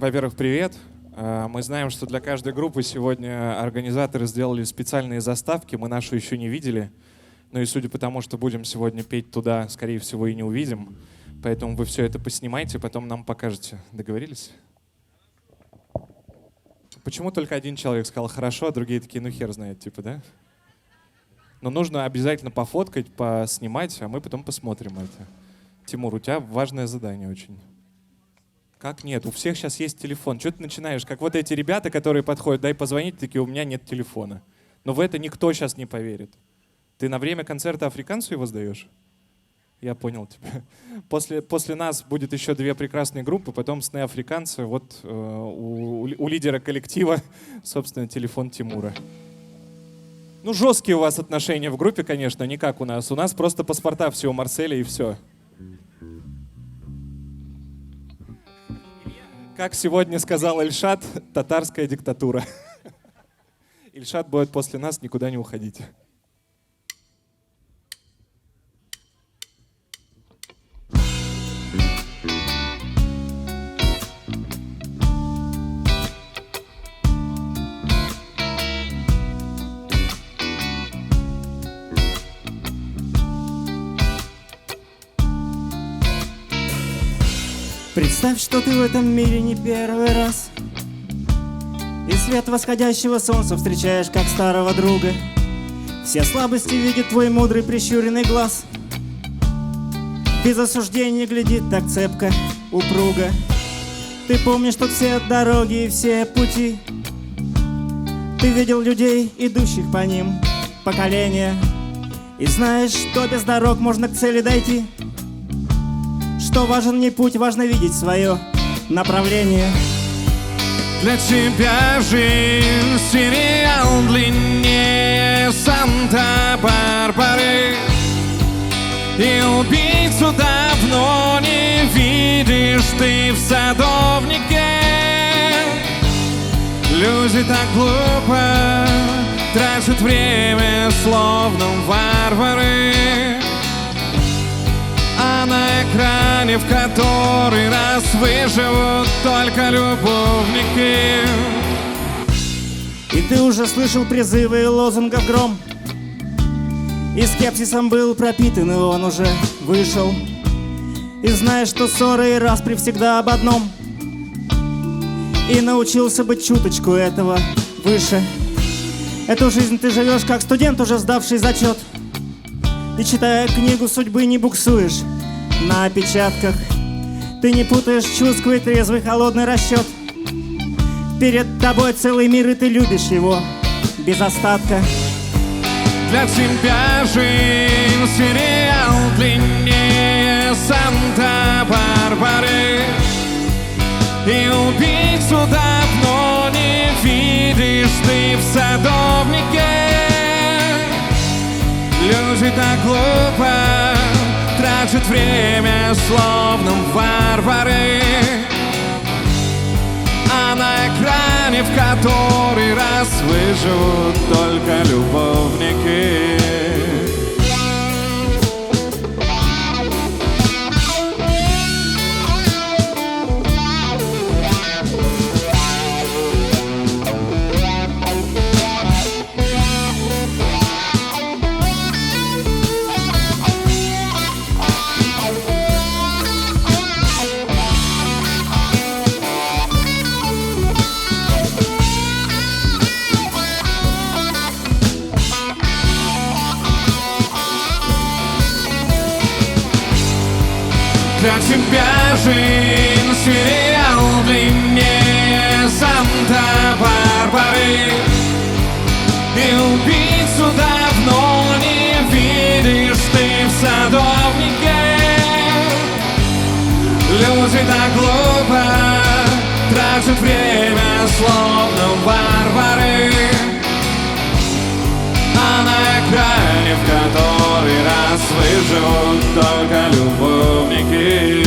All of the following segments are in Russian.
Во-первых, привет. Мы знаем, что для каждой группы сегодня организаторы сделали специальные заставки. Мы нашу еще не видели. Ну и судя по тому, что будем сегодня петь туда, скорее всего, и не увидим. Поэтому вы все это поснимайте, потом нам покажете. Договорились? Почему только один человек сказал «хорошо», а другие такие «ну хер знает», типа, да? Но нужно обязательно пофоткать, поснимать, а мы потом посмотрим это. Тимур, у тебя важное задание очень. Как нет? У всех сейчас есть телефон. Что ты начинаешь? Как вот эти ребята, которые подходят, дай позвонить, такие, у меня нет телефона. Но в это никто сейчас не поверит. Ты на время концерта африканцу его сдаешь? Я понял тебя. После нас будет еще две прекрасные группы, потом сны африканцы. Вот у лидера коллектива, собственно, телефон Тимура. Ну, жесткие у вас отношения в группе, конечно, не как у нас. У нас просто паспорта все у Марселя и все. Как сегодня сказал Ильшат, татарская диктатура. Ильшат будет после нас, никуда не уходите. Представь, что ты в этом мире не первый раз, и свет восходящего солнца встречаешь как старого друга. Все слабости видит твой мудрый прищуренный глаз. Без осуждения глядит так цепко, упруго. Ты помнишь тут все дороги и все пути. Ты видел людей, идущих по ним, поколения, и знаешь, что без дорог можно к цели дойти. Что важен не путь, важно видеть свое направление. Для тебя жизнь сериал длиннее Санта-Барбары, и убийцу давно не видишь ты в садовнике. Люди так глупо тратят время, словно варвары. А на экране в который раз выживут только любовники. И ты уже слышал призывы лозунгов гром, и скепсисом был пропитан, и он уже вышел. И знаешь, что ссоры и распри всегда об одном, и научился быть чуточку этого выше. Эту жизнь ты живешь как студент, уже сдавший зачет, и читая книгу судьбы не буксуешь на опечатках. Ты не путаешь чувства и трезвый холодный расчет. Перед тобой целый мир, и ты любишь его без остатка. Для тебя жизнь сериал длиннее Санта-Барбары, и убийцу давно не видишь ты в садовнике. Люди так глупо тратят время, словно варвары. А на экране в который раз выживут только любовники. Для тебя жизнь сериал длиннее Санта-Барбары, и убийцу давно не видишь ты в садовнике. Люди так глупо тратят время, словно варвары. А на экране в который раз выживут только любовники.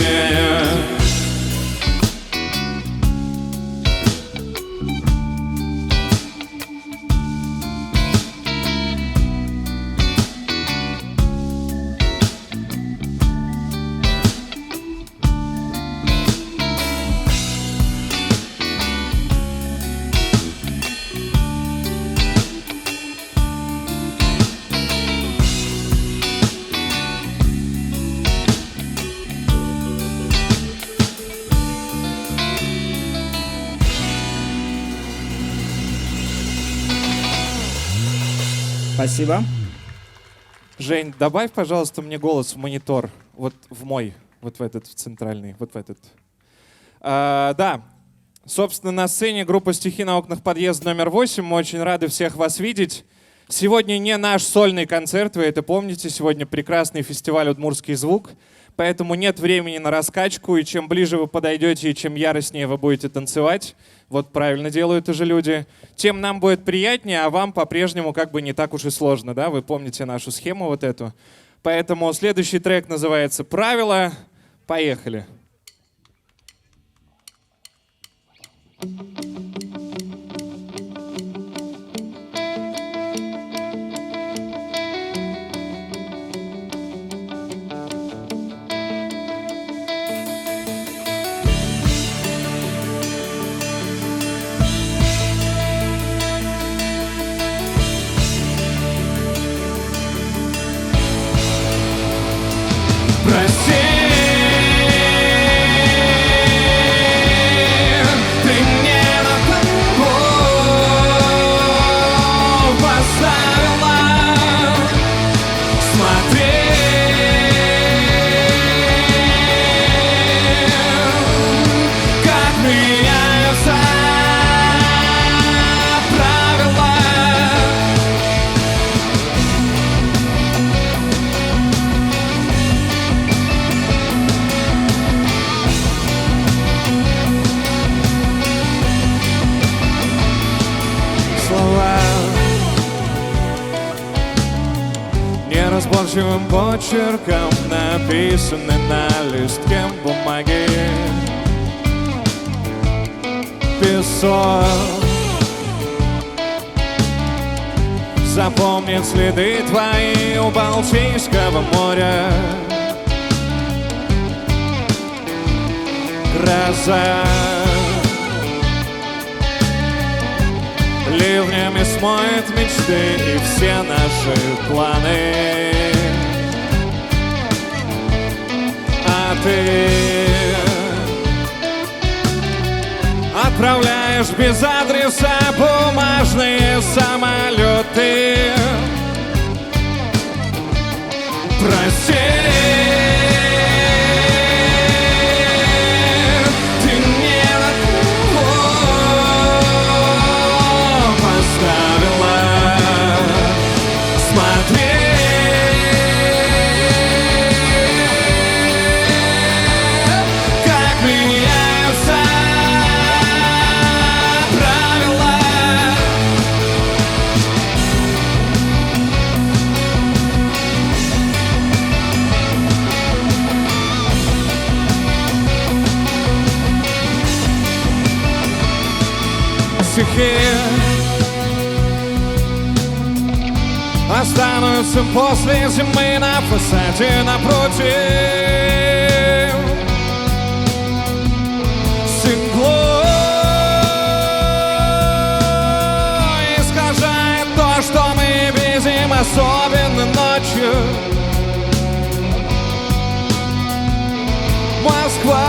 Спасибо. Жень, добавь, пожалуйста, мне голос в монитор. Вот в мой, вот в этот, в центральный, вот в этот. Да, собственно, на сцене группа «Стихи на окнах подъезда номер 8». Мы очень рады всех вас видеть. Сегодня не наш сольный концерт, вы это помните. Сегодня прекрасный фестиваль «Удмуртский звук». Поэтому нет времени на раскачку, и чем ближе вы подойдете, и чем яростнее вы будете танцевать, вот правильно делают уже люди, тем нам будет приятнее, а вам по-прежнему как бы не так уж и сложно, да? Вы помните нашу схему вот эту. Поэтому следующий трек называется «Правила». Поехали. Прости, ты мне на табу поставила. Смотри, как меняются правила. Неразборчивым почерком написаны на листке бумаги. Песок запомнит следы твои у Балтийского моря. Гроза ливнями смоет мечты и все наши планы. А ты отправляешь без адреса бумажные самолеты. Прости, ты мне на поставила. Смотри, как меняются правила. Стихи останутся после зимы на фасаде напротив. Стекло искажает то, что мы видим, особенно ночью. Москва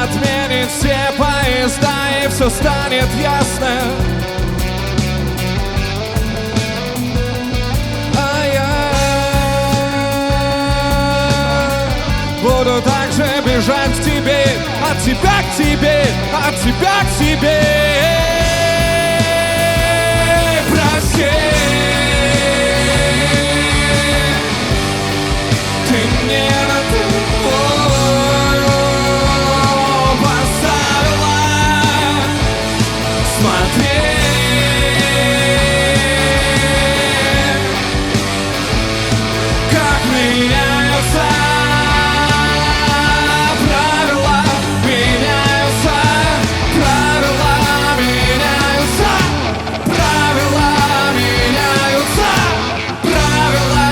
отменит все поезда, и все станет ясно. Буду так же бежать к тебе, от тебя к тебе, от тебя к тебе. Прости, ты мне на табу поставила. Смотри, как меняются правила, меняются правила, меняются правила, меняются правила.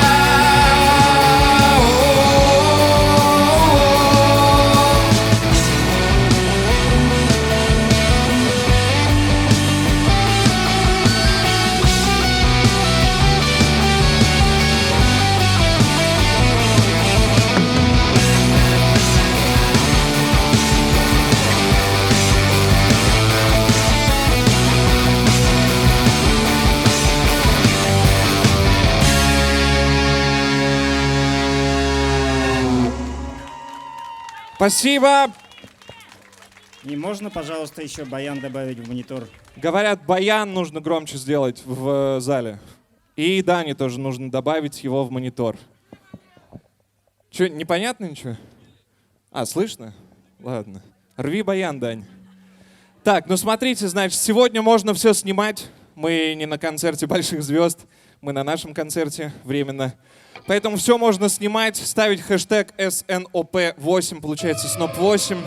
Спасибо. И можно, пожалуйста, еще баян добавить в монитор? Говорят, баян нужно громче сделать в зале. И Дане тоже нужно добавить его в монитор. Че, непонятно ничего? А, слышно? Ладно. Рви баян, Дань. Так, ну смотрите, значит, сегодня можно все снимать. Мы не на концерте больших звезд, мы на нашем концерте временно. Поэтому все можно снимать, ставить хэштег SNOP8, получается SNOP8.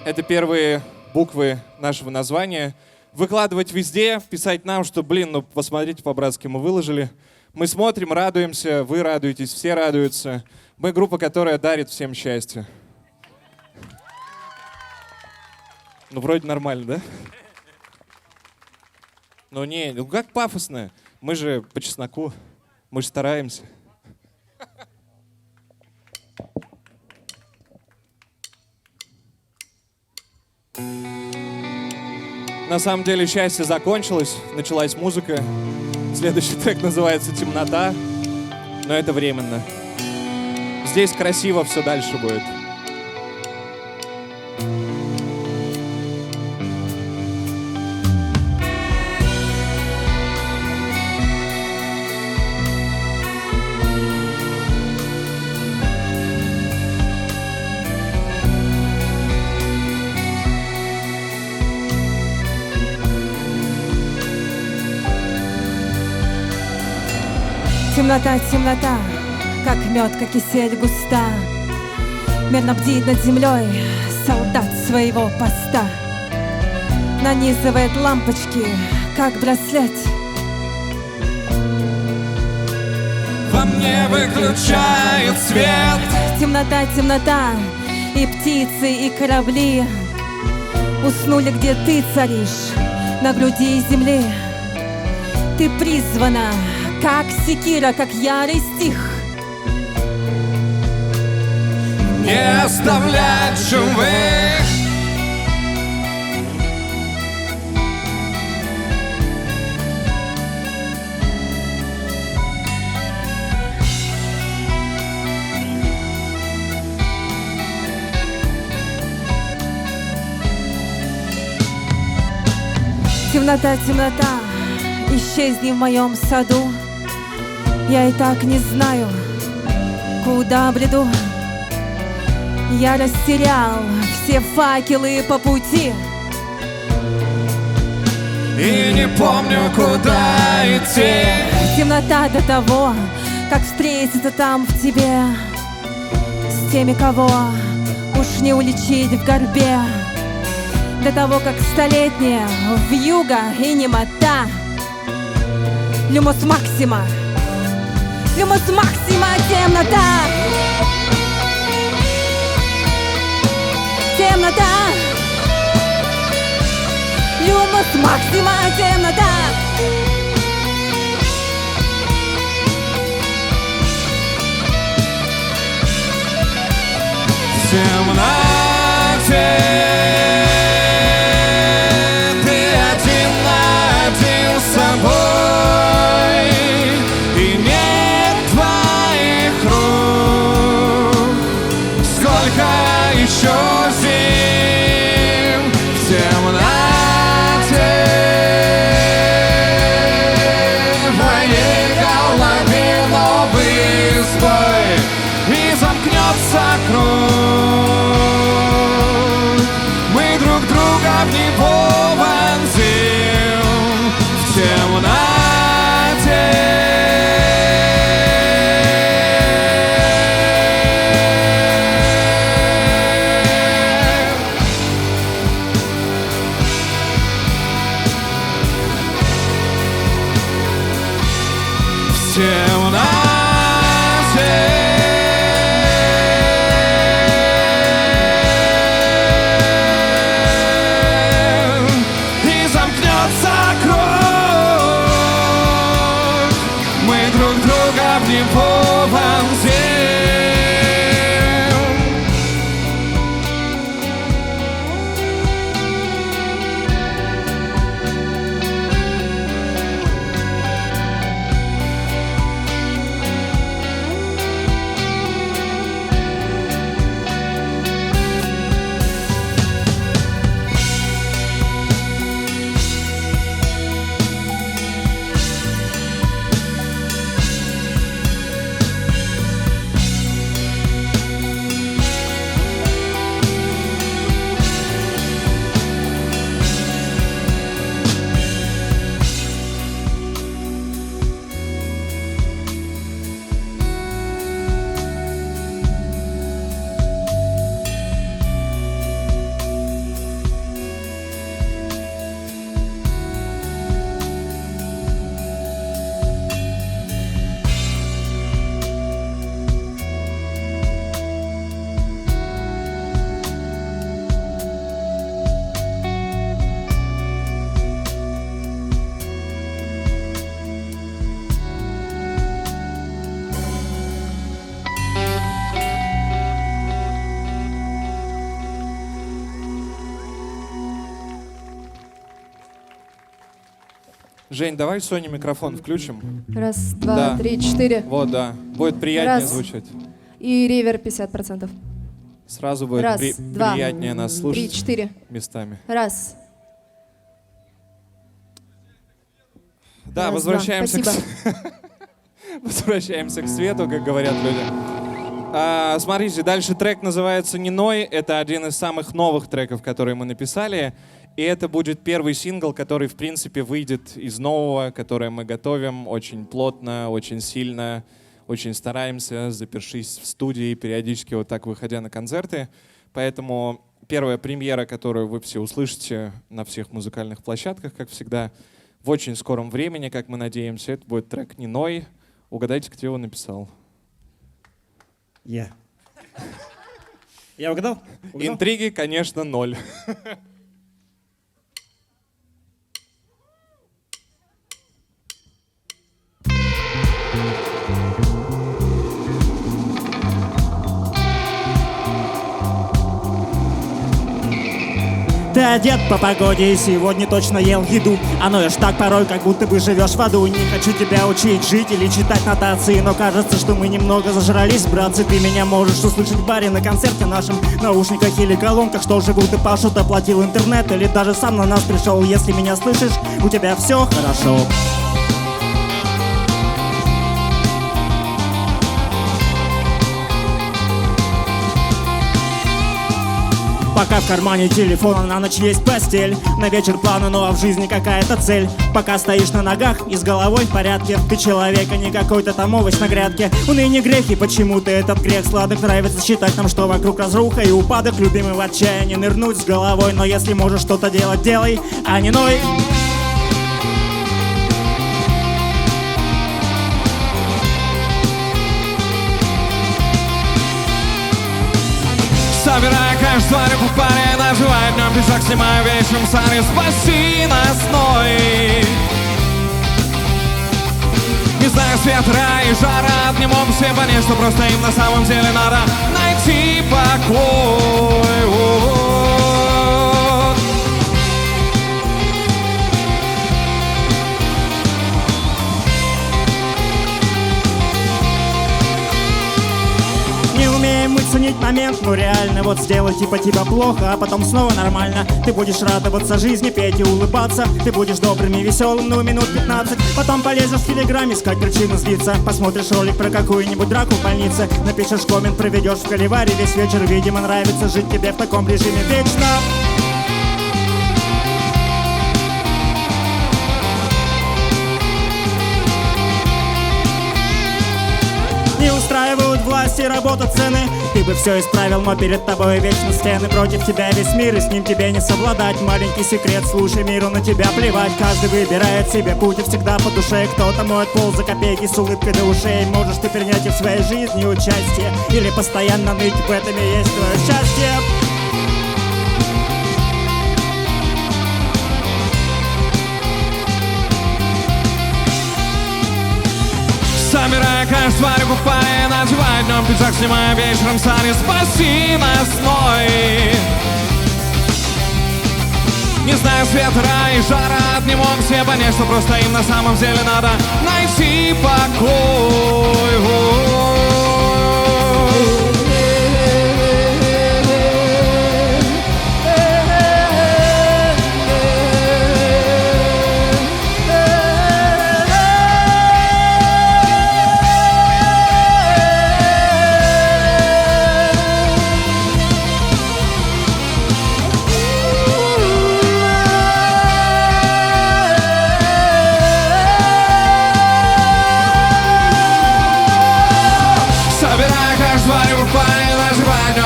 Это первые буквы нашего названия. Выкладывать везде, писать нам, что, блин, ну посмотрите, по-братски мы выложили. Мы смотрим, радуемся, вы радуетесь, все радуются. Мы группа, которая дарит всем счастье. Ну, вроде нормально, да? Ну, не, ну как пафосно. Мы же по чесноку, мы же стараемся. На самом деле счастье закончилось, началась музыка. Следующий трек называется «Темнота», но это временно. Здесь красиво все дальше будет. Темнота, темнота, как мед, как кисель густа, медно бдит над землей солдат своего поста. Нанизывает лампочки, как браслет. Во мне выключает свет. Темнота, темнота, и птицы, и корабли уснули, где ты царишь, на груди земли. Ты призвана, как секира, как ярый стих, Не оставлять живых. темнота, темнота, исчезни в моем саду. Я и так не знаю, куда бреду. Я растерял все факелы по пути. И не помню, куда идти. Темнота до того, как встретиться там в тебе с теми, кого уж не уличить в горбе. До того, как столетняя вьюга и немота. Люмос максима, люмос максима, темнота. Темнота, люмос максима, темнота. В темноте ты один на один с собой, и нет твоих рук. Сколько еще зим в темноте в моей голове новый сбой, и замкнется круг. Мы друг друга в него вонзим в темноте. В темноте. Жень, давай Соне микрофон включим. Раз, два, Да. 3, 4. Вот, да. Будет приятнее Раз. звучать. И ревер 50%. Сразу будет Раз, два, приятнее нас 3, слушать 4. местами. Раз. Да, Раз, возвращаемся два. к... Возвращаемся к свету, как говорят люди. Смотрите, дальше трек называется «Не ной». Это один из самых новых треков, которые мы написали. И это будет первый сингл, который, в принципе, выйдет из нового, которое мы готовим очень плотно, очень сильно, очень стараемся, запершись в студии, периодически вот так выходя на концерты. Поэтому первая премьера, которую вы все услышите на всех музыкальных площадках, как всегда, в очень скором времени, как мы надеемся, это будет трек «Не ной». Угадайте, кто его написал. Я. Я угадал? Интриги, конечно, 0. Ты одет по погоде и сегодня точно ел еду. А ноешь так порой, как будто бы живешь в аду. Не хочу тебя учить жить или читать нотации, но кажется, что мы немного зажрались, братцы. Ты меня можешь услышать в баре, на концерте нашем, наушниках или колонках. Что же, будто Пашу оплатил интернет или даже сам на нас пришел. Если меня слышишь, у тебя все хорошо. Пока в кармане телефон, а на ночь есть постель. На вечер планы, ну а в жизни какая-то цель. Пока стоишь на ногах и с головой в порядке. Ты человек, а не какой-то там овощ на грядке. Уныние грех, и почему-то этот грех сладок. Нравится считать нам, что вокруг разруха и упадок. Любимый в отчаянии нырнуть с головой. Но если можешь что-то делать, делай, а не ной. Собирая каждую тварь по паре, наживая днем пиджак, снимая вечером сани. Спаси нас, ной. Не знаю, свет, рай и жара, не могу все понять, что просто им на самом деле надо найти покой. Не умеем мы ценить момент, ну реально. Вот сделай типа плохо, а потом снова нормально. Ты будешь радоваться жизни, петь и улыбаться. Ты будешь добрым и веселым, ну минут 15. Потом полезешь в телеграм искать причину сбиться. Посмотришь ролик про какую-нибудь драку в больнице. Напишешь коммент, проведешь в Каливаре весь вечер. Видимо, нравится жить тебе в таком режиме вечно. Не устраивают власти, работа, цены. Ты бы все исправил, но перед тобой вечно стены. Против тебя весь мир, и с ним тебе не совладать. Маленький секрет, слушай, миру на тебя плевать. Каждый выбирает себе путь, и всегда по душе. Кто-то моет пол за копейки с улыбкой до ушей. Можешь ты принять и в своей жизни участие, или постоянно ныть, в этом и есть твое счастье. Собирая каждую тварь по паре, надевая днем пиджак, снимая вечером сани. Спаси нас, ной. Не знаю, свет, рай и жара, не могут все понять, что просто им на самом деле надо найти покой.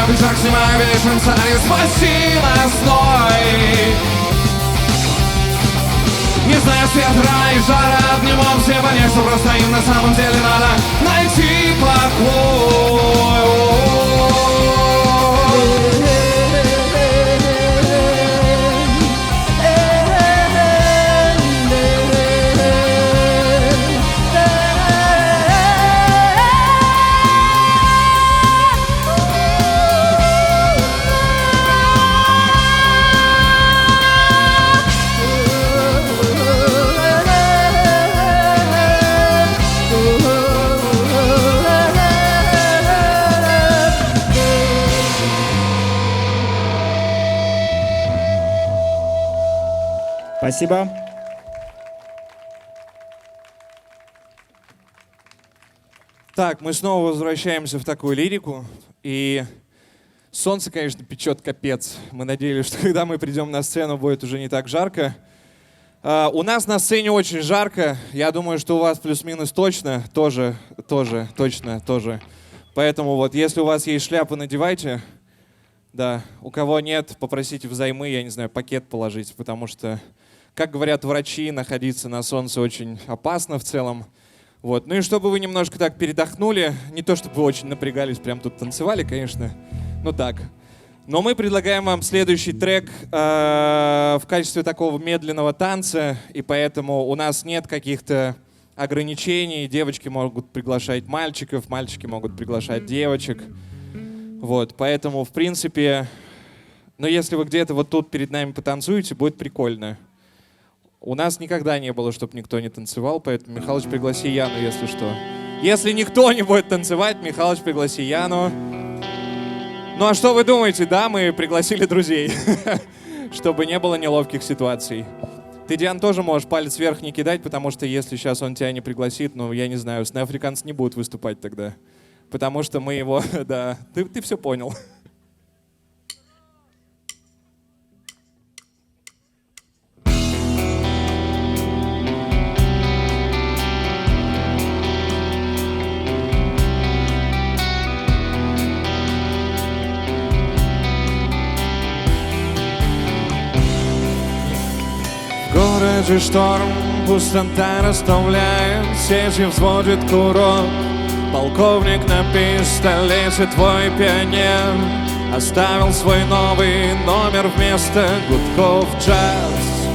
Пиджак, снимая вечером сани. Спаси нас, ной. Не знаю, свет, рай и жара, не могут все понять, что просто им на самом деле надо найти покой. Спасибо. Так, мы снова возвращаемся в такую лирику. И солнце, конечно, печет капец. Мы надеялись, что когда мы придем на сцену, будет уже не так жарко. У нас на сцене очень жарко. Я думаю, что у вас плюс-минус точно тоже. Поэтому вот, если у вас есть шляпы, надевайте. Да, у кого нет, попросите взаймы, я не знаю, пакет положить, потому что, как говорят врачи, находиться на солнце очень опасно в целом. Вот. Ну и чтобы вы немножко так передохнули, не то чтобы вы очень напрягались, прям тут танцевали, конечно, ну так. Но мы предлагаем вам следующий трек в качестве такого медленного танца, и поэтому у нас нет каких-то ограничений. Девочки могут приглашать мальчиков, мальчики могут приглашать девочек. Вот, поэтому, в принципе, ну если вы где-то вот тут перед нами потанцуете, будет прикольно. У нас никогда не было, чтобы никто не танцевал, поэтому, Михалыч, пригласи Яну, если что. Если никто не будет танцевать, Михалыч, пригласи Яну. Ну а что вы думаете? Да, мы пригласили друзей, чтобы не было неловких ситуаций. Ты, Диан, тоже можешь палец вверх не кидать, потому что если сейчас он тебя не пригласит, ну, я не знаю, Сны-Африканцы не будут выступать тогда. Потому что мы его, да, ты все понял. В городе шторм, пустота расставляет сети, взводит курок. Полковник на пистолете, твой пионер оставил свой новый номер вместо гудков джаз.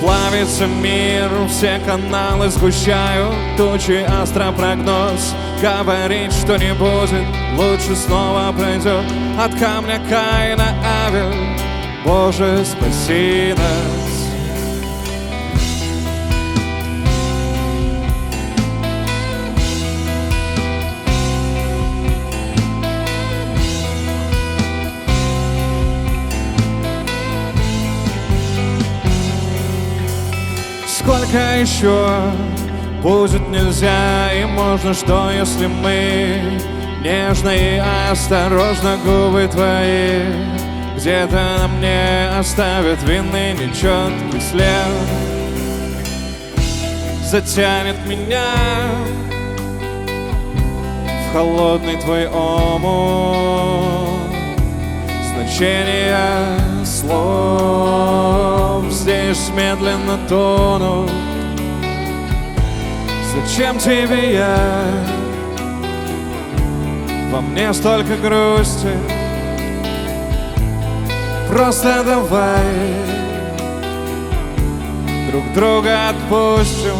Плавится мир, все каналы сгущают тучи, астропрогноз говорит, что не будет, лучше снова пройдет от камня Каина Авель. Боже, спаси нас. Сколько еще будет нельзя и можно, что если мы нежно и осторожно губы твои где-то на мне оставят вины нечеткий след, затянет меня в холодный твой омут. Значение слов здесь медленно тонут. Зачем тебе я? Во мне столько грусти. Просто давай друг друга отпустим.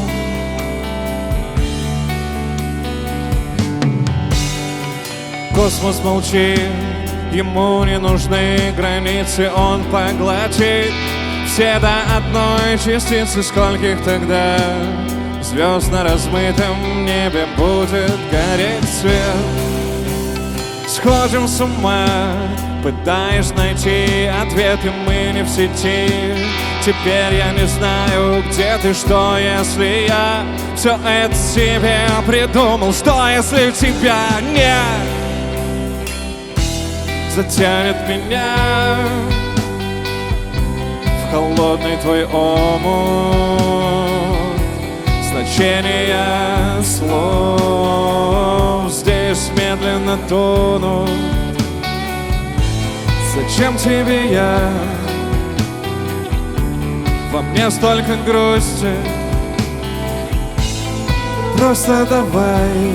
Космос молчит, ему не нужны границы, он поглотит все до одной частицы. Скольких тогда звезд на размытом небе будет гореть свет? Сходим с ума, пытаясь найти ответы, мы не в сети. Теперь я не знаю, где ты, что если я все это себе придумал, что если тебя нет? Затянет меня в холодный твой омут. Значение слов здесь медленно тонут. Зачем тебе я? Во мне столько грусти. Просто давай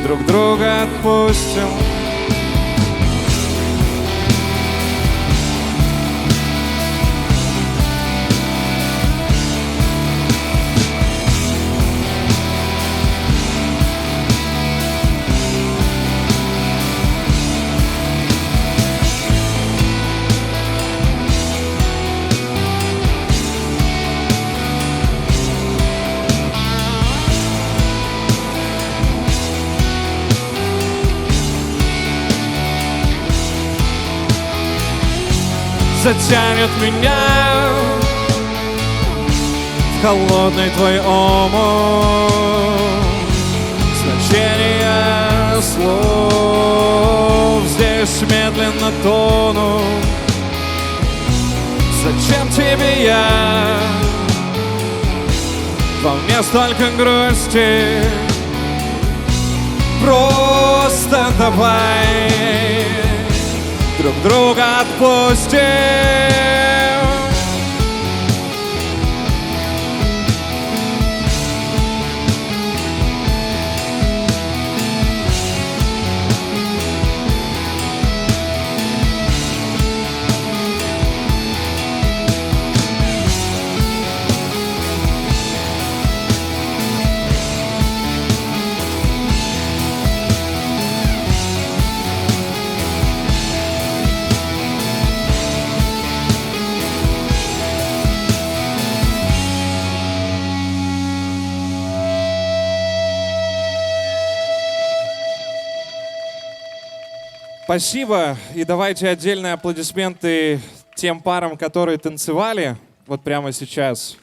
друг друга отпустим. затянет меня в холодный твой омут. Значение слов здесь медленно тонут. Зачем тебе я? Во мне столько грусти. Просто давай друг друга отпустим. Спасибо. И давайте отдельные аплодисменты тем парам, которые танцевали вот прямо сейчас.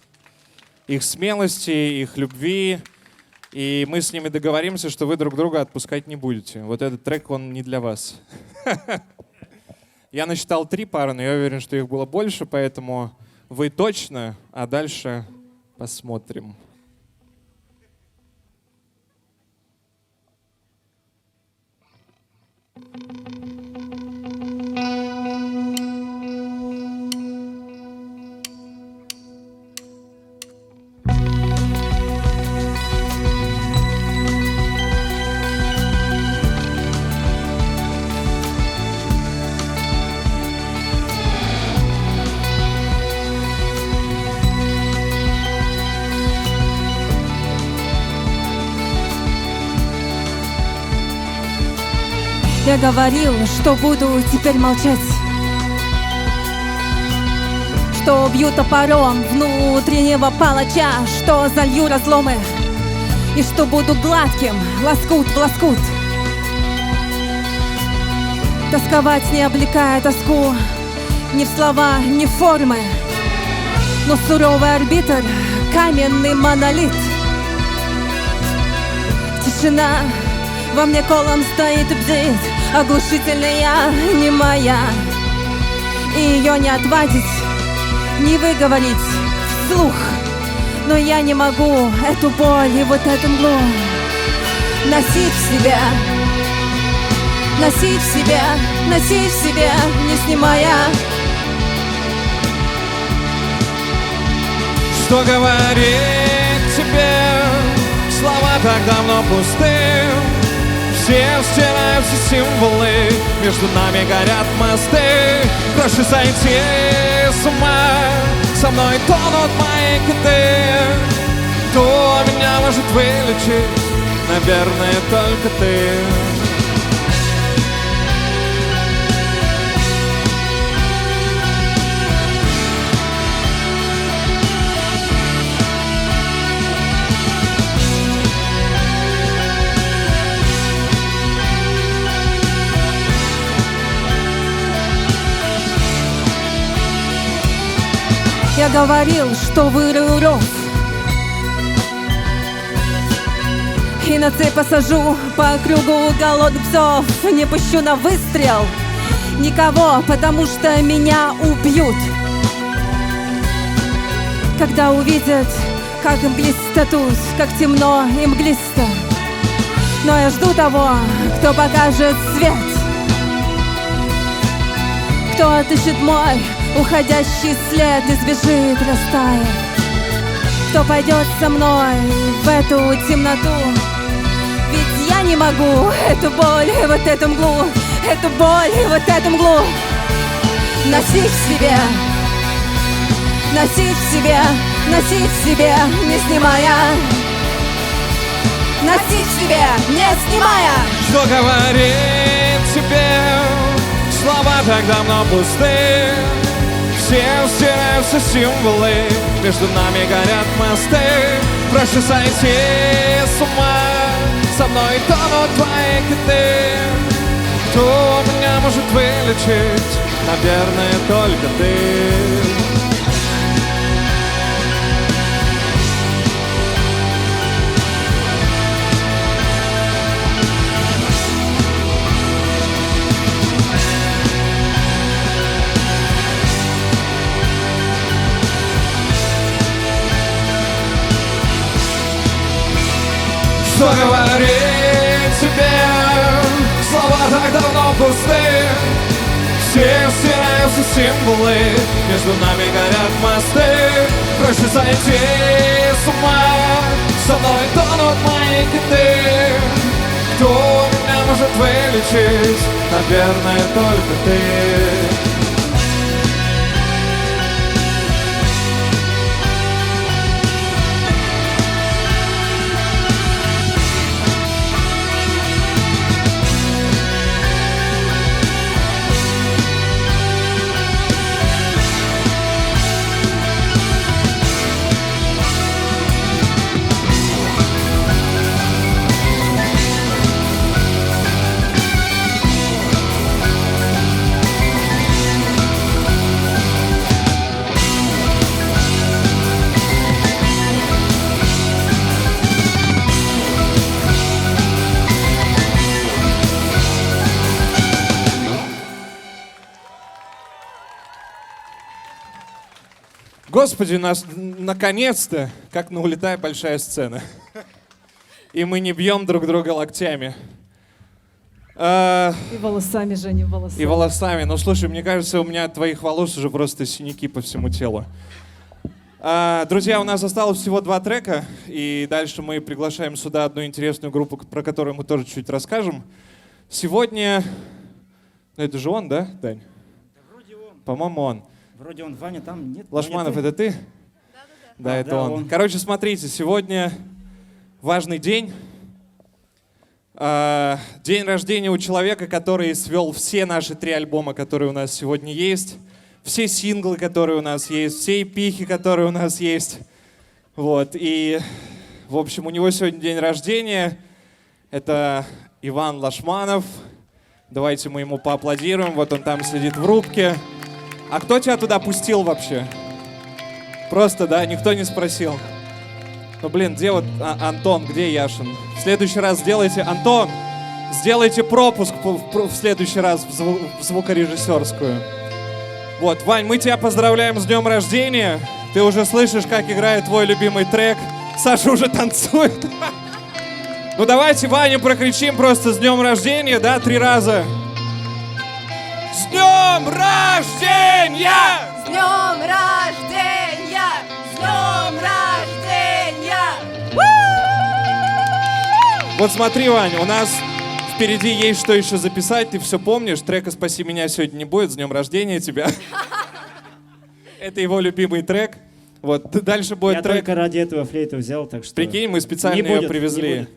Их смелости, их любви. И мы с ними договоримся, что вы друг друга отпускать не будете. Вот этот трек, он не для вас. Я насчитал 3 пары, но я уверен, что их было больше, поэтому вы точно, а дальше посмотрим. Я говорил, что буду теперь молчать, что убью топором внутреннего палача, что залью разломы и что буду гладким, лоскут в лоскут. Тосковать, не облекая тоску ни в слова, ни в формы, но суровый арбитр, каменный монолит. Тишина во мне колом стоит и бдит, оглушительная, немая. И ее не отвадить, не выговорить вслух. Но я не могу эту боль и вот эту мглу носить в себе, носить в себе, носить в себе, не снимая. Что говорить тебе? Слова так давно пусты. Все стираются символы, между нами горят мосты. Проще сойти с ума, со мной тонут мои киты. Кто меня может вылечить? Наверное, только ты. Я говорил, что вырою ров и на цепь посажу по кругу голодных псов. Не пущу на выстрел никого, потому что меня убьют, когда увидят, как мглисто тут, как темно и мглисто. Но я жду того, кто покажет свет, кто отыщет мой уходящий след и сбежит, растает. Кто пойдет со мной в эту темноту? Ведь я не могу эту боль и вот эту мглу, эту боль и вот эту мглу носить в себе, носить в себе, носить в себе, не снимая. Носить в себе, не снимая. Что говорить тебе? Слова так давно пусты. Все стираются символы, между нами горят мосты. Проще сойти с ума, со мной тонут твои киты. Кто меня может может вылечить, наверное, только ты. Что говорить тебе? Слова так давно пусты. Все стираются символы, между нами горят мосты. Проще сойти с ума, со мной тонут мои киты. Кто меня может вылечить? Наверное, только ты. Господи, нас наконец-то, как на «Улетай» большая сцена. И мы не бьем друг друга локтями. И волосами, Женя, волосами. И волосами. Ну, слушай, мне кажется, у меня от твоих волос уже просто синяки по всему телу. Друзья, у нас осталось всего 2 трека, и дальше мы приглашаем сюда одну интересную группу, про которую мы тоже чуть расскажем. Сегодня... Ну, это же он, да, Дань? Да, вроде он. По-моему, он. Вроде он, Ваня, там нет. Лашманов, Ваня, это ты? Да, это он. Короче, смотрите, сегодня важный день. День рождения у человека, который свел все наши 3 альбома, которые у нас сегодня есть. Все синглы, которые у нас есть. Все эпихи, которые у нас есть. Вот. И, в общем, у него сегодня день рождения. Это Иван Лашманов. Давайте мы ему поаплодируем. Вот он там сидит в рубке. А кто тебя туда пустил вообще? Просто, да, никто не спросил. Ну, блин, где вот Антон, где Яшин? В следующий раз сделайте, Антон, сделайте пропуск в следующий раз в звукорежиссерскую. Вот, Вань, мы тебя поздравляем с днем рождения. Ты уже слышишь, как играет твой любимый трек. Саша уже танцует. Ну, давайте Ване прокричим просто с днем рождения, да, 3 раза. С днем рождения! С днем рождения! С днем рождения! Вот смотри, Вань, у нас впереди есть что еще записать, ты все помнишь. Трека «Спаси меня» сегодня не будет, с днем рождения тебя. Это его любимый трек. Вот, дальше будет Я трек. только ради этого флейту взял, так что... Прикинь, мы специально ее привезли.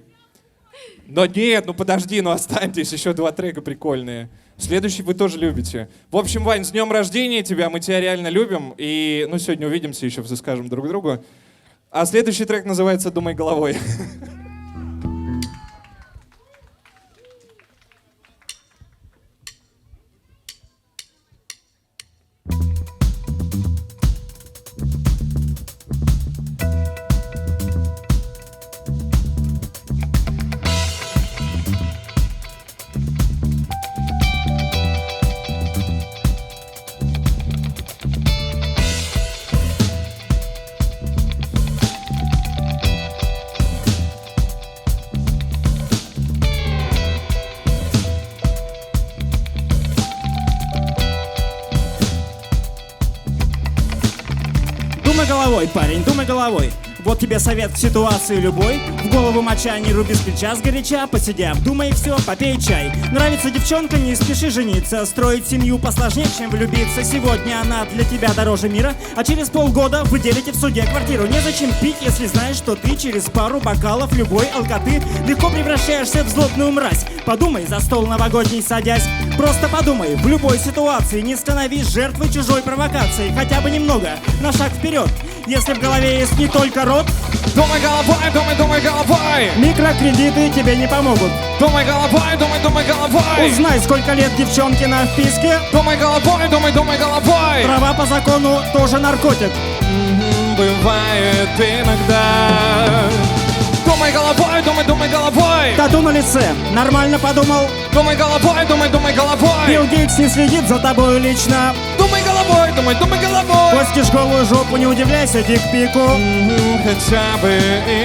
Но нет, ну подожди, ну останьтесь, еще 2 трека прикольные. Следующий вы тоже любите. В общем, Вань, с днем рождения тебя, мы тебя реально любим. И, ну, сегодня увидимся, еще все скажем друг другу. А следующий трек называется «Думай головой». Думай головой, парень, думай головой. Вот тебе совет в ситуации любой. В голову моча, не руби с плеча сгоряча. Посиди, обдумай все, попей чай. Нравится девчонка, не спеши жениться. Строить семью посложнее, чем влюбиться. Сегодня она для тебя дороже мира, а через полгода вы делите в суде квартиру. Незачем пить, если знаешь, что ты через пару бокалов любой алкоты легко превращаешься в злобную мразь. Подумай, за стол новогодний садясь. Просто подумай, в любой ситуации не становись жертвой чужой провокации. Хотя бы немного, на шаг вперед. Если в голове есть не только рот, Думай головой, думай, думай головой. Микрокредиты тебе не помогут. Думай головой, думай, думай головой. Узнай, сколько лет девчонки на вписке. Думай головой, думай, думай головой. Права по закону тоже наркотик. Бывает иногда. Думай головой, думай, думай головой. Тату на лице, нормально подумал. Думай головой, думай, думай головой. Билл Гейтс не следит за тобой лично. Думай головой, думай, думай головой. Постишь голую жопу, не удивляйся дикпику. Хотя бы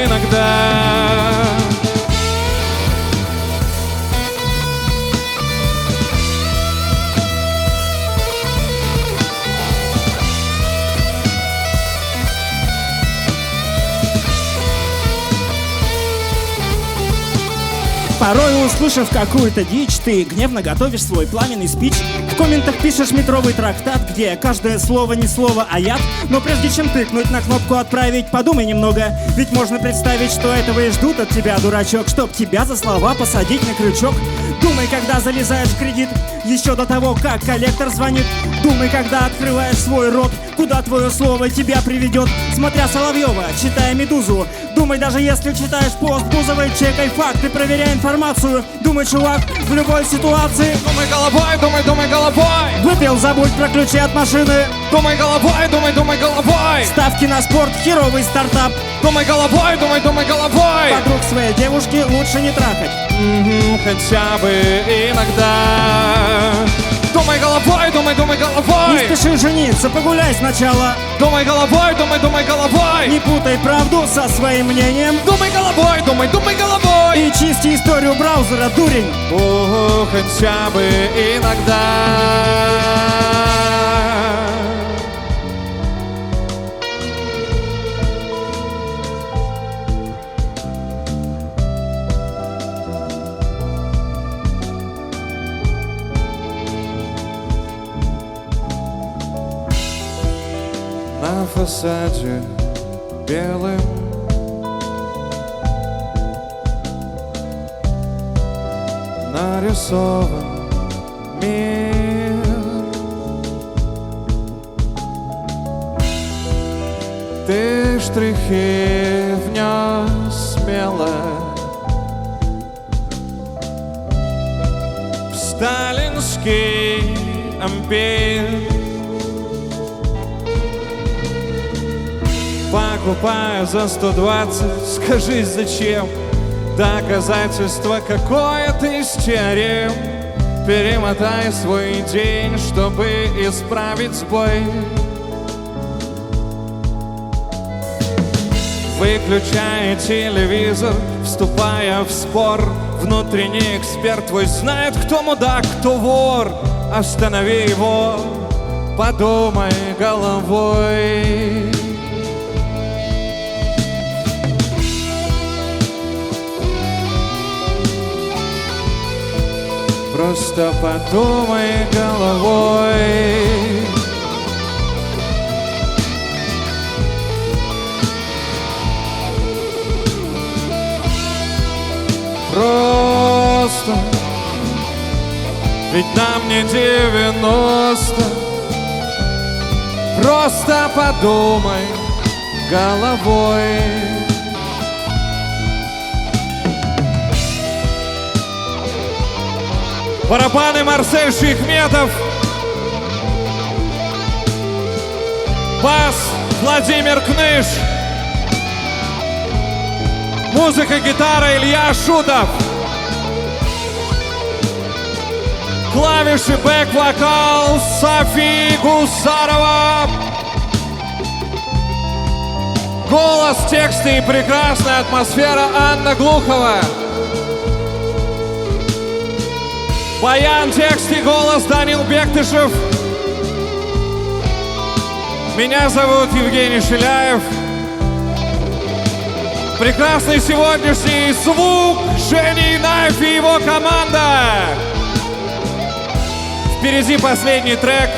иногда. Порой, услышав какую-то дичь, ты гневно готовишь свой пламенный спич. В комментах пишешь метровый трактат, где каждое слово не слово, а яд. Но прежде чем тыкнуть на кнопку «Отправить», подумай немного. Ведь можно представить, что этого и ждут от тебя, дурачок, чтоб тебя за слова посадить на крючок. Думай, когда залезаешь в кредит, еще до того, как коллектор звонит. Думай, когда открываешь свой рот, куда твое слово тебя приведет. Смотря Соловьева, читая «Медузу». Думай, даже если читаешь пост Бузовой, чекай факты, проверяй информацию. Думай, чувак, в любой ситуации. Думай головой, думай, думай головой. Выпил, забудь про ключи от машины. Думай головой, думай, думай головой. Ставки на спорт, херовый стартап. Думай головой, думай, думай головой. Подруг своей девушки лучше не трахать. Хотя бы иногда. Думай головой, думай, думай Не головой. спеши жениться, погуляй сначала. Думай головой, думай, думай головой. Не путай правду со своим мнением. Думай головой, думай, думай головой. И чисти историю браузера, дурень. Хотя бы иногда. На фасаде белым нарисован мир. Ты штрихи внес смело в сталинский ампир. Покупаю за 120, скажи зачем? Доказательство какое-то из теорем. Перемотай свой день, чтобы исправить сбой. Выключая телевизор, вступая в спор. Внутренний эксперт твой знает, кто мудак, кто вор. Останови его, подумай головой. Просто подумай головой. Просто, ведь нам не 90. Просто подумай головой. Барабаны Марсель Шихметов. Бас Владимир Кныш. Музыка, гитара Илья Шутов. Клавиши, бэк-вокал София Гусарова. Голос, тексты и прекрасная атмосфера Анна Глухова. Баян, текст и голос Данил Бектышев. Меня зовут Евгений Шиляев. Прекрасный сегодняшний звук Женя Инаев и его команда. Впереди последний трек.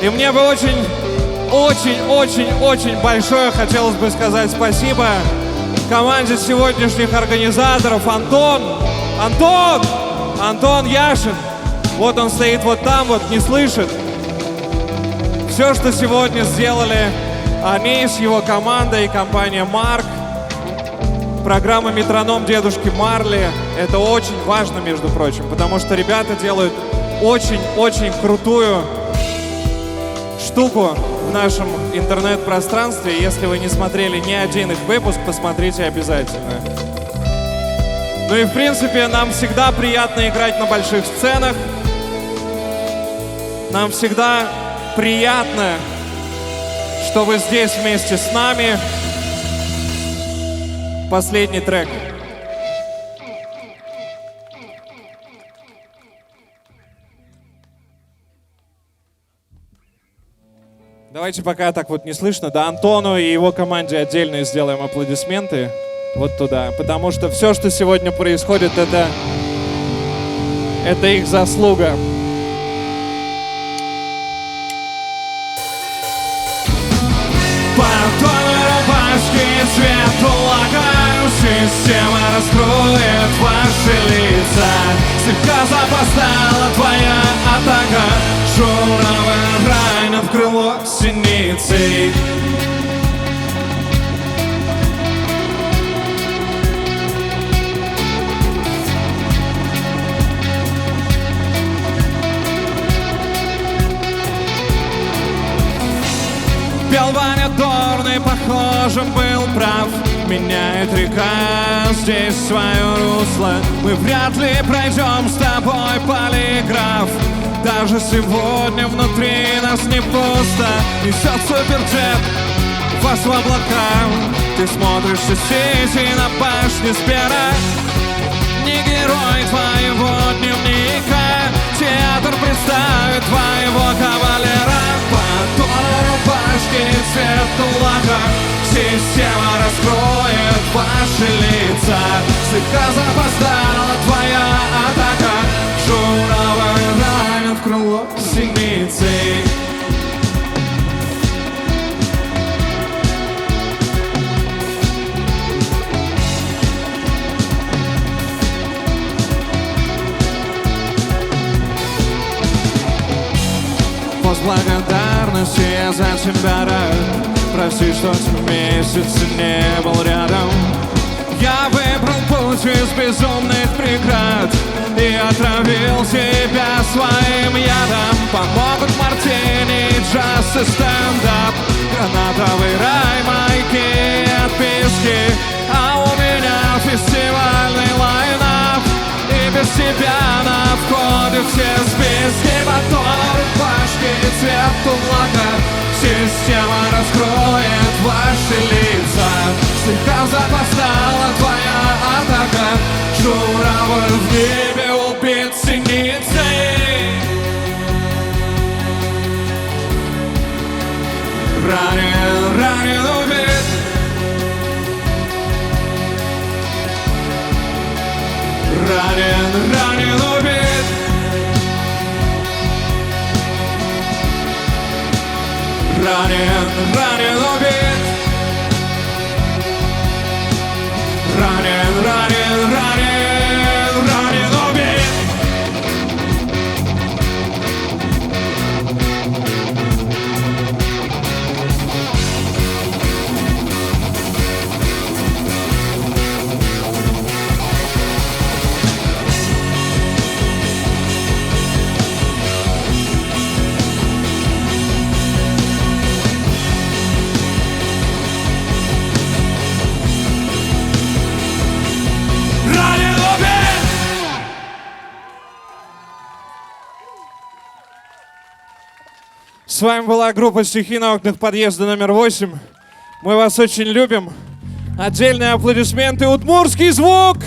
И мне бы очень большое хотелось бы сказать спасибо команде сегодняшних организаторов. Антон Яшин. Вот он стоит вот там, вот не слышит. Все, что сегодня сделали Они с его командой и компания «Марк». Программа «Метроном» дедушки Марли. Это очень важно, между прочим, потому что ребята делают очень-очень крутую штуку в нашем интернет-пространстве. Если вы не смотрели ни один их выпуск, посмотрите обязательно. Ну и в принципе нам всегда приятно играть на больших сценах. Нам всегда приятно, что вы здесь вместе с нами. Последний трек. Давайте пока так вот не слышно, да, Антону и его команде отдельно сделаем аплодисменты вот туда, потому что все, что сегодня происходит, это их заслуга. Цвет улагаю, система раскроет ваши лица. Слегка запоздала твоя атака, шуровым ранен в крыло синицей. Пел Ваня Дорный, похоже, был прав. Меняет река здесь свое русло. Мы вряд ли пройдем с тобой полиграф. Даже сегодня внутри нас не пусто. Несет суперджет вас в облака. Ты смотришь соседей на башне Сбера. Не герой твоего дневника. Театр представит твоего кавалера. Подол рубашки, цвет кулака. Система раскроет ваши лица. Слегка запоздала твоя атака. Шуровый ранен в крыло синицей. Пост благодарности я за тебя рад. Прости, что месяца не был рядом. Я выбрал путь из безумных преград и отравил тебя своим ядом. Помогут мартини, джаз и стендап, гранатовый рай, майки и отписки. А у меня фестивальный лайнап, и без тебя на входе все списки. Батон, рубашки и цвет тумака. Система раскроет ваши лица. Слегка запоздала твоя атака. Журавль в небе убит синицей. Ранен, ранен, убит. Ранен, ранен, убит. Ранен, ранен, убит. Ранен, ранен, ранен, ранен, убит. С вами была группа «Стихи на окнах подъезда номер 8». Мы вас очень любим. Отдельные аплодисменты. Удмуртский звук!